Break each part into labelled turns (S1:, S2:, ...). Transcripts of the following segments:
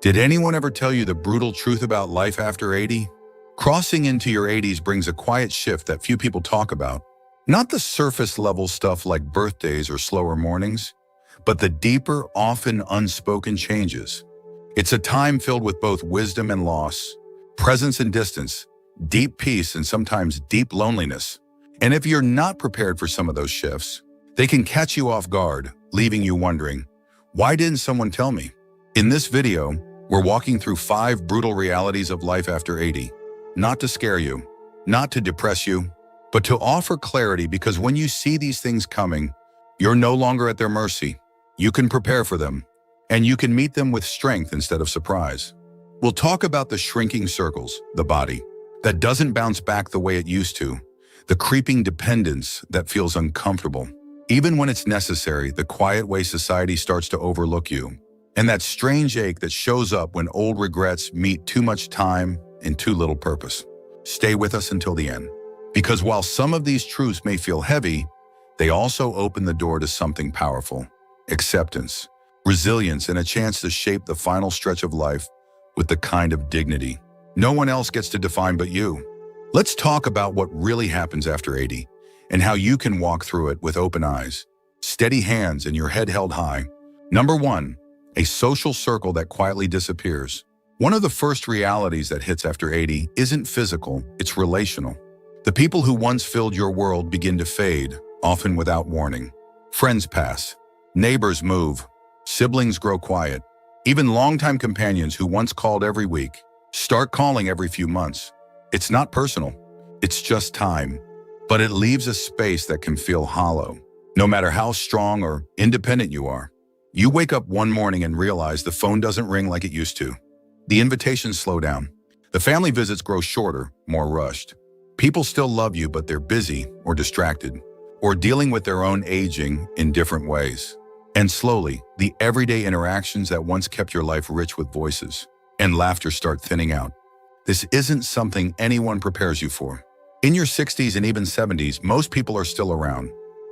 S1: Did anyone ever tell you the brutal truth about life after 80? Crossing into your 80s brings a quiet shift that few people talk about. Not the surface level stuff like birthdays or slower mornings, but the deeper, often unspoken changes. It's a time filled with both wisdom and loss, presence and distance, deep peace and sometimes deep loneliness. And if you're not prepared for some of those shifts, they can catch you off guard, leaving you wondering, why didn't someone tell me? In this video, we're walking through 5 brutal realities of life after 80. Not to scare you, not to depress you, but to offer clarity, because when you see these things coming, you're no longer at their mercy. You can prepare for them, and you can meet them with strength instead of surprise. We'll talk about the shrinking circles, the body that doesn't bounce back the way it used to, the creeping dependence that feels uncomfortable, even when it's necessary, the quiet way society starts to overlook you, and that strange ache that shows up when old regrets meet too much time and too little purpose. Stay with us until the end, because while some of these truths may feel heavy, they also open the door to something powerful: acceptance, resilience, and a chance to shape the final stretch of life with the kind of dignity no one else gets to define but you. Let's talk about what really happens after 80 and how you can walk through it with open eyes, steady hands, and your head held high. Number 1, a social circle that quietly disappears. One of the first realities that hits after 80 isn't physical, it's relational. The people who once filled your world begin to fade, often without warning. Friends pass, neighbors move, siblings grow quiet. Even longtime companions who once called every week start calling every few months. It's not personal, it's just time, but it leaves a space that can feel hollow. No matter how strong or independent you are, you wake up one morning and realize the phone doesn't ring like it used to. The invitations slow down. The family visits grow shorter, more rushed. People still love you, but they're busy or distracted, or dealing with their own aging in different ways. And slowly, the everyday interactions that once kept your life rich with voices and laughter start thinning out. This isn't something anyone prepares you for. In your 60s and even 70s, most people are still around.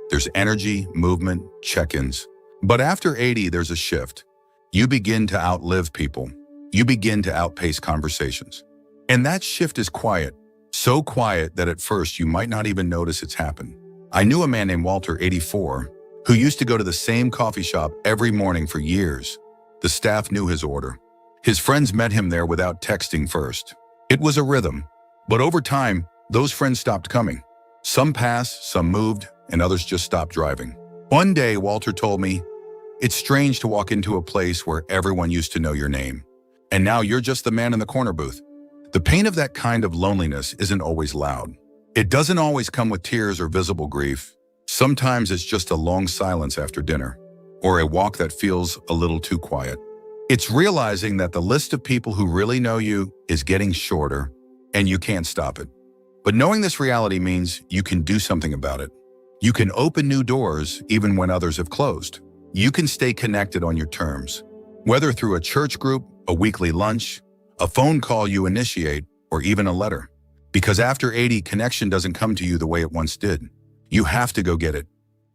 S1: There's energy, movement, check-ins. But after 80, there's a shift. You begin to outlive people. You begin to outpace conversations. And that shift is quiet. So quiet that at first you might not even notice it's happened. I knew a man named Walter, 84, who used to go to the same coffee shop every morning for years. The staff knew his order. His friends met him there without texting first. It was a rhythm, but over time, those friends stopped coming. Some passed, some moved, and others just stopped driving. One day, Walter told me, "It's strange to walk into a place where everyone used to know your name, and now you're just the man in the corner booth." The pain of that kind of loneliness isn't always loud. It doesn't always come with tears or visible grief. Sometimes it's just a long silence after dinner, or a walk that feels a little too quiet. It's realizing that the list of people who really know you is getting shorter, and you can't stop it. But knowing this reality means you can do something about it. You can open new doors even when others have closed. You can stay connected on your terms, whether through a church group, a weekly lunch, a phone call you initiate, or even a letter. Because after 80, connection doesn't come to you the way it once did. You have to go get it,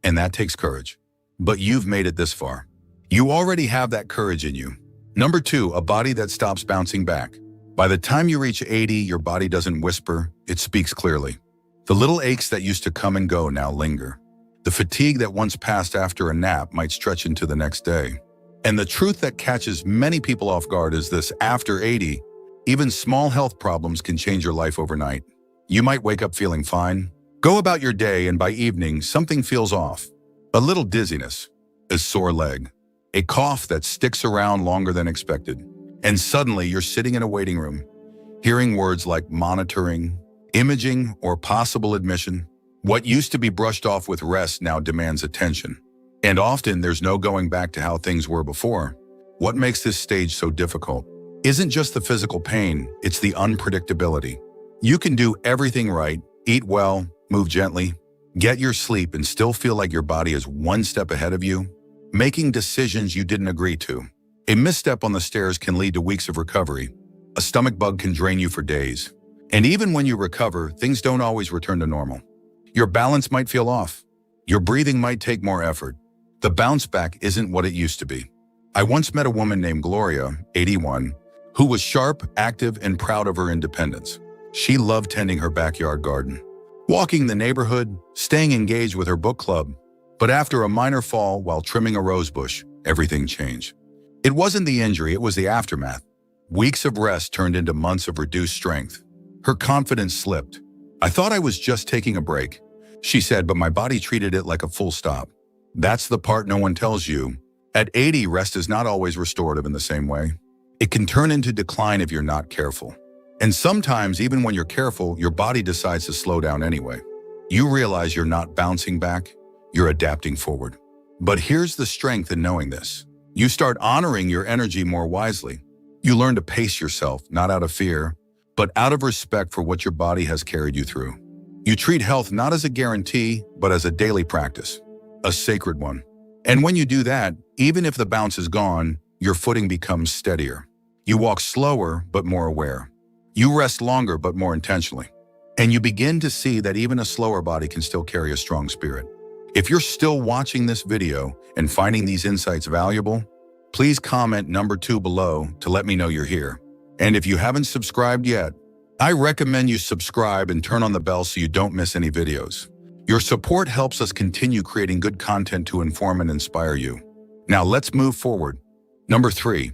S1: and that takes courage. But you've made it this far. You already have that courage in you. Number 2, a body that stops bouncing back. By the time you reach 80, your body doesn't whisper, it speaks clearly. The little aches that used to come and go now linger. The fatigue that once passed after a nap might stretch into the next day. And the truth that catches many people off guard is this: after 80, even small health problems can change your life overnight. You might wake up feeling fine, go about your day, and by evening, something feels off. A little dizziness, a sore leg, a cough that sticks around longer than expected. And suddenly you're sitting in a waiting room, hearing words like monitoring, imaging, or possible admission. What used to be brushed off with rest now demands attention. And often there's no going back to how things were before. What makes this stage so difficult isn't just the physical pain, it's the unpredictability. You can do everything right, eat well, move gently, get your sleep, and still feel like your body is one step ahead of you, making decisions you didn't agree to. A misstep on the stairs can lead to weeks of recovery. A stomach bug can drain you for days. And even when you recover, things don't always return to normal. Your balance might feel off. Your breathing might take more effort. The bounce back isn't what it used to be. I once met a woman named Gloria, 81, who was sharp, active, and proud of her independence. She loved tending her backyard garden, walking the neighborhood, staying engaged with her book club. But after a minor fall while trimming a rose bush, everything changed. It wasn't the injury, it was the aftermath. Weeks of rest turned into months of reduced strength. Her confidence slipped. "I thought I was just taking a break," she said, "but my body treated it like a full stop." That's the part no one tells you. At 80, rest is not always restorative in the same way. It can turn into decline if you're not careful. And sometimes, even when you're careful, your body decides to slow down anyway. You realize you're not bouncing back, you're adapting forward. But here's the strength in knowing this. You start honoring your energy more wisely. You learn to pace yourself, not out of fear, but out of respect for what your body has carried you through. You treat health not as a guarantee, but as a daily practice, a sacred one. And when you do that, even if the bounce is gone, your footing becomes steadier. You walk slower, but more aware. You rest longer, but more intentionally. And you begin to see that even a slower body can still carry a strong spirit. If you're still watching this video and finding these insights valuable, please comment number 2 below to let me know you're here. And if you haven't subscribed yet, I recommend you subscribe and turn on the bell so you don't miss any videos. Your support helps us continue creating good content to inform and inspire you. Now let's move forward. Number 3,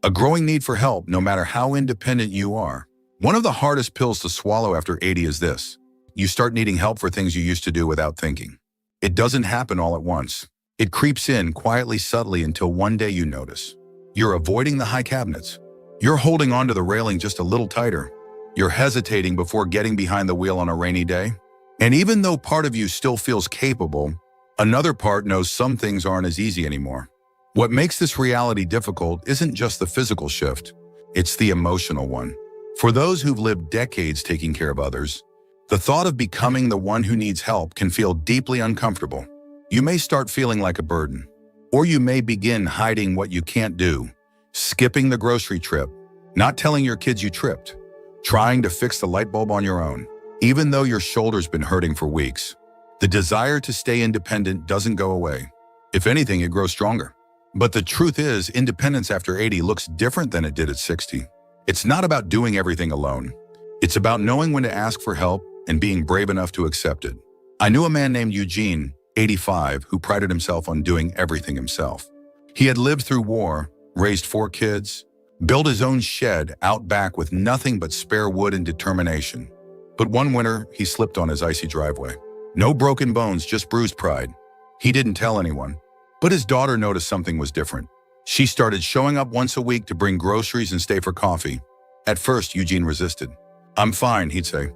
S1: a growing need for help no matter how independent you are. One of the hardest pills to swallow after 80 is this. You start needing help for things you used to do without thinking. It doesn't happen all at once. It creeps in quietly, subtly until one day you notice. You're avoiding the high cabinets. You're holding onto the railing just a little tighter. You're hesitating before getting behind the wheel on a rainy day. And even though part of you still feels capable, another part knows some things aren't as easy anymore. What makes this reality difficult isn't just the physical shift, it's the emotional one. For those who've lived decades taking care of others, the thought of becoming the one who needs help can feel deeply uncomfortable. You may start feeling like a burden, or you may begin hiding what you can't do, skipping the grocery trip, not telling your kids you tripped, trying to fix the light bulb on your own, even though your shoulder's been hurting for weeks. The desire to stay independent doesn't go away. If anything, it grows stronger. But the truth is, independence after 80 looks different than it did at 60. It's not about doing everything alone. It's about knowing when to ask for help and being brave enough to accept it. I knew a man named Eugene, 85, who prided himself on doing everything himself. He had lived through war, raised 4 kids, built his own shed out back with nothing but spare wood and determination. But one winter, he slipped on his icy driveway. No broken bones, just bruised pride. He didn't tell anyone, but his daughter noticed something was different. She started showing up once a week to bring groceries and stay for coffee. At first, Eugene resisted. "I'm fine," he'd say.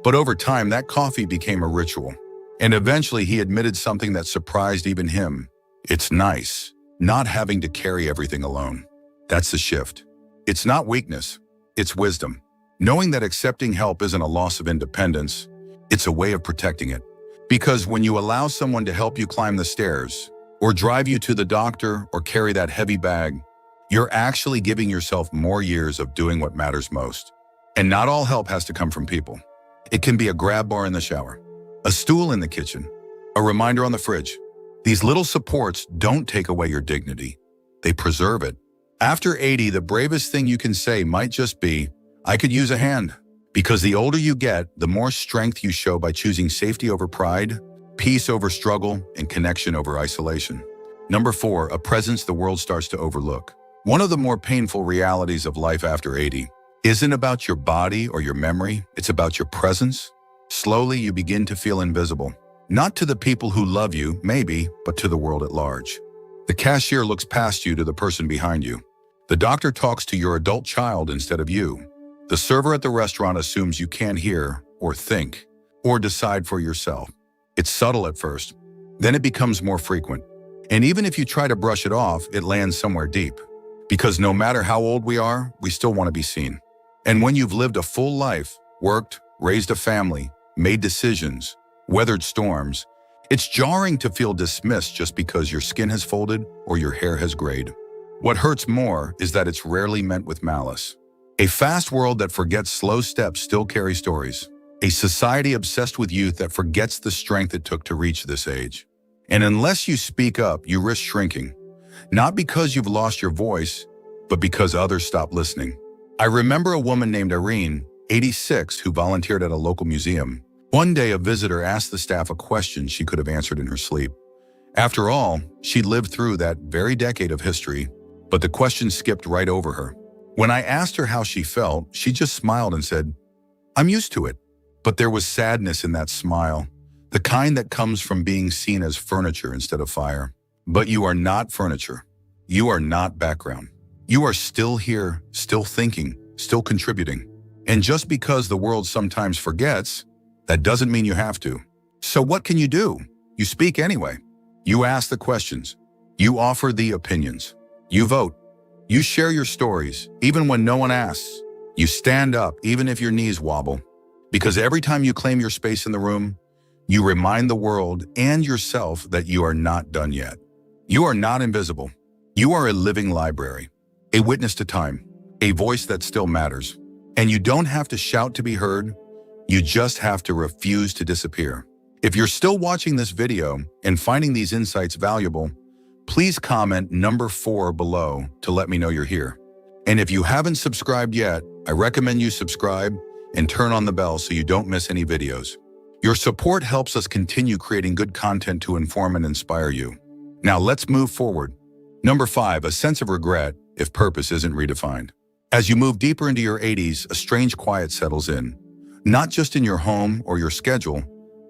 S1: But over time, that coffee became a ritual. And eventually, he admitted something that surprised even him. It's nice, not having to carry everything alone. That's the shift. It's not weakness, it's wisdom. Knowing that accepting help isn't a loss of independence, it's a way of protecting it. Because when you allow someone to help you climb the stairs, or drive you to the doctor, or carry that heavy bag, you're actually giving yourself more years of doing what matters most. And not all help has to come from people. It can be a grab bar in the shower, a stool in the kitchen, a reminder on the fridge. These little supports don't take away your dignity. They preserve it. After 80, the bravest thing you can say might just be, "I could use a hand." Because the older you get, the more strength you show by choosing safety over pride, peace over struggle, and connection over isolation. Number 4, a presence the world starts to overlook. One of the more painful realities of life after 80 isn't about your body or your memory, it's about your presence. Slowly, you begin to feel invisible. Not to the people who love you, maybe, but to the world at large. The cashier looks past you to the person behind you. The doctor talks to your adult child instead of you. The server at the restaurant assumes you can't hear, or think, or decide for yourself. It's subtle at first, then it becomes more frequent. And even if you try to brush it off, it lands somewhere deep. Because no matter how old we are, we still want to be seen. And when you've lived a full life, worked, raised a family, made decisions, weathered storms, it's jarring to feel dismissed just because your skin has folded or your hair has grayed. What hurts more is that it's rarely meant with malice. A fast world that forgets slow steps still carries stories. A society obsessed with youth that forgets the strength it took to reach this age. And unless you speak up, you risk shrinking. Not because you've lost your voice, but because others stopped listening. I remember a woman named Irene, 86, who volunteered at a local museum. One day, a visitor asked the staff a question she could have answered in her sleep. After all, she'd lived through that very decade of history, but the question skipped right over her. When I asked her how she felt, she just smiled and said, "I'm used to it." But there was sadness in that smile, the kind that comes from being seen as furniture instead of fire. But you are not furniture. You are not background. You are still here, still thinking, still contributing. And just because the world sometimes forgets, that doesn't mean you have to. So what can you do? You speak anyway. You ask the questions. You offer the opinions. You vote. You share your stories, even when no one asks. You stand up, even if your knees wobble. Because every time you claim your space in the room, you remind the world and yourself that you are not done yet. You are not invisible. You are a living library, a witness to time, a voice that still matters. And you don't have to shout to be heard. You just have to refuse to disappear. If you're still watching this video and finding these insights valuable, please comment number 4 below to let me know you're here. And if you haven't subscribed yet, I recommend you subscribe and turn on the bell so you don't miss any videos. Your support helps us continue creating good content to inform and inspire you. Now let's move forward. Number 5, a sense of regret if purpose isn't redefined. As you move deeper into your 80s, a strange quiet settles in, not just in your home or your schedule,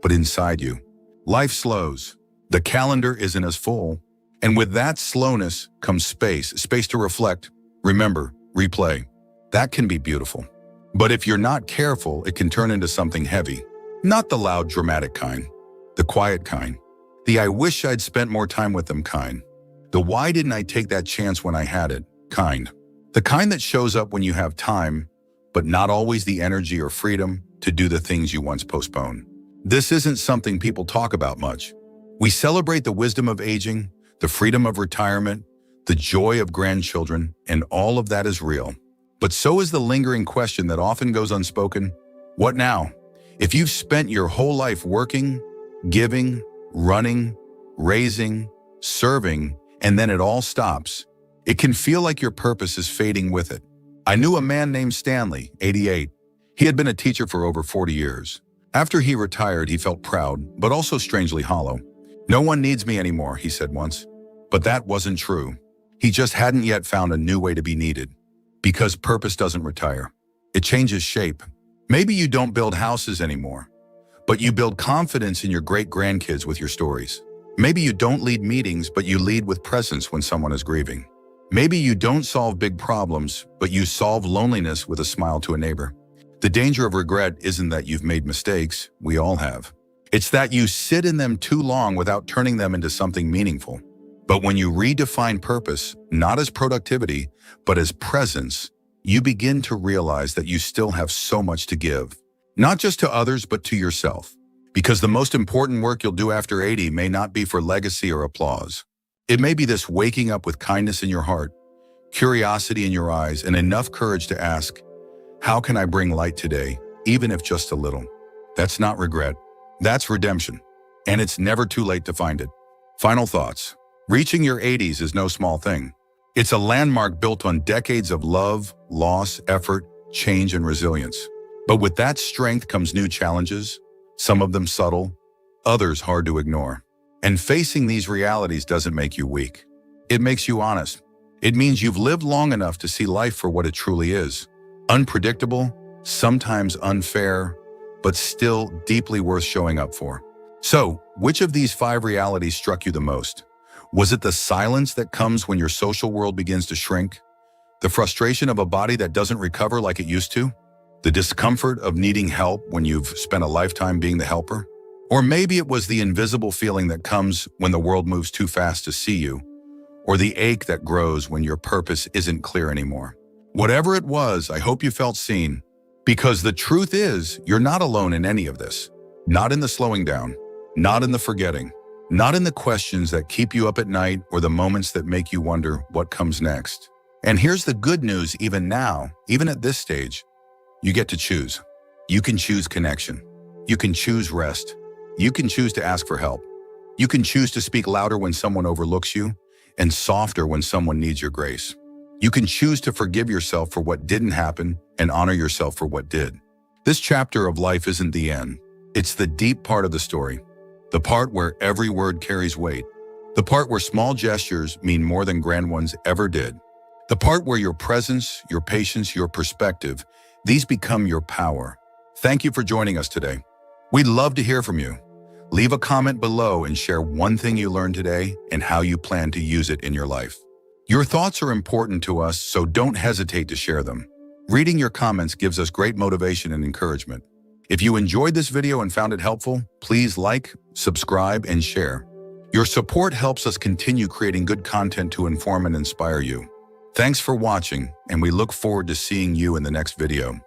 S1: but inside you. Life slows. The calendar isn't as full. And with that slowness comes space to reflect, remember, replay. That can be beautiful. But if you're not careful, it can turn into something heavy. Not the loud, dramatic kind, the quiet kind. The "I wish I'd spent more time with them" kind. The "why didn't I take that chance when I had it" kind. The kind that shows up when you have time, but not always the energy or freedom to do the things you once postponed. This isn't something people talk about much. We celebrate the wisdom of aging, the freedom of retirement, the joy of grandchildren, and all of that is real. But so is the lingering question that often goes unspoken: what now? If you've spent your whole life working, giving, running, raising, serving, and then it all stops, it can feel like your purpose is fading with it. I knew a man named Stanley, 88. He had been a teacher for over 40 years. After he retired, he felt proud, but also strangely hollow. "No one needs me anymore," he said once. But that wasn't true. He just hadn't yet found a new way to be needed. Because purpose doesn't retire. It changes shape. Maybe you don't build houses anymore, but you build confidence in your great-grandkids with your stories. Maybe you don't lead meetings, but you lead with presence when someone is grieving. Maybe you don't solve big problems, but you solve loneliness with a smile to a neighbor. The danger of regret isn't that you've made mistakes, we all have. It's that you sit in them too long without turning them into something meaningful. But when you redefine purpose, not as productivity, but as presence, you begin to realize that you still have so much to give. Not just to others, but to yourself. Because the most important work you'll do after 80 may not be for legacy or applause. It may be this waking up with kindness in your heart, curiosity in your eyes, and enough courage to ask, how can I bring light today, even if just a little? That's not regret. That's redemption. And it's never too late to find it. Final thoughts. Reaching your 80s is no small thing. It's a landmark built on decades of love, loss, effort, change, and resilience. But with that strength comes new challenges, some of them subtle, others hard to ignore. And facing these realities doesn't make you weak. It makes you honest. It means you've lived long enough to see life for what it truly is. Unpredictable, sometimes unfair, but still deeply worth showing up for. So, which of these 5 realities struck you the most? Was it the silence that comes when your social world begins to shrink? The frustration of a body that doesn't recover like it used to? The discomfort of needing help when you've spent a lifetime being the helper? Or maybe it was the invisible feeling that comes when the world moves too fast to see you, or the ache that grows when your purpose isn't clear anymore. Whatever it was, I hope you felt seen. Because the truth is, you're not alone in any of this. Not in the slowing down, not in the forgetting, not in the questions that keep you up at night or the moments that make you wonder what comes next. And here's the good news: even now, even at this stage, you get to choose. You can choose connection. You can choose rest. You can choose to ask for help. You can choose to speak louder when someone overlooks you. and softer when someone needs your grace. You can choose to forgive yourself for what didn't happen and honor yourself for what did. This chapter of life isn't the end. It's the deep part of the story. The part where every word carries weight. The part where small gestures mean more than grand ones ever did. The part where your presence, your patience, your perspective, these become your power. Thank you for joining us today. We'd love to hear from you. Leave a comment below and share one thing you learned today and how you plan to use it in your life. Your thoughts are important to us, so don't hesitate to share them. Reading your comments gives us great motivation and encouragement. If you enjoyed this video and found it helpful, please like, subscribe, and share. Your support helps us continue creating good content to inform and inspire you. Thanks for watching, and we look forward to seeing you in the next video.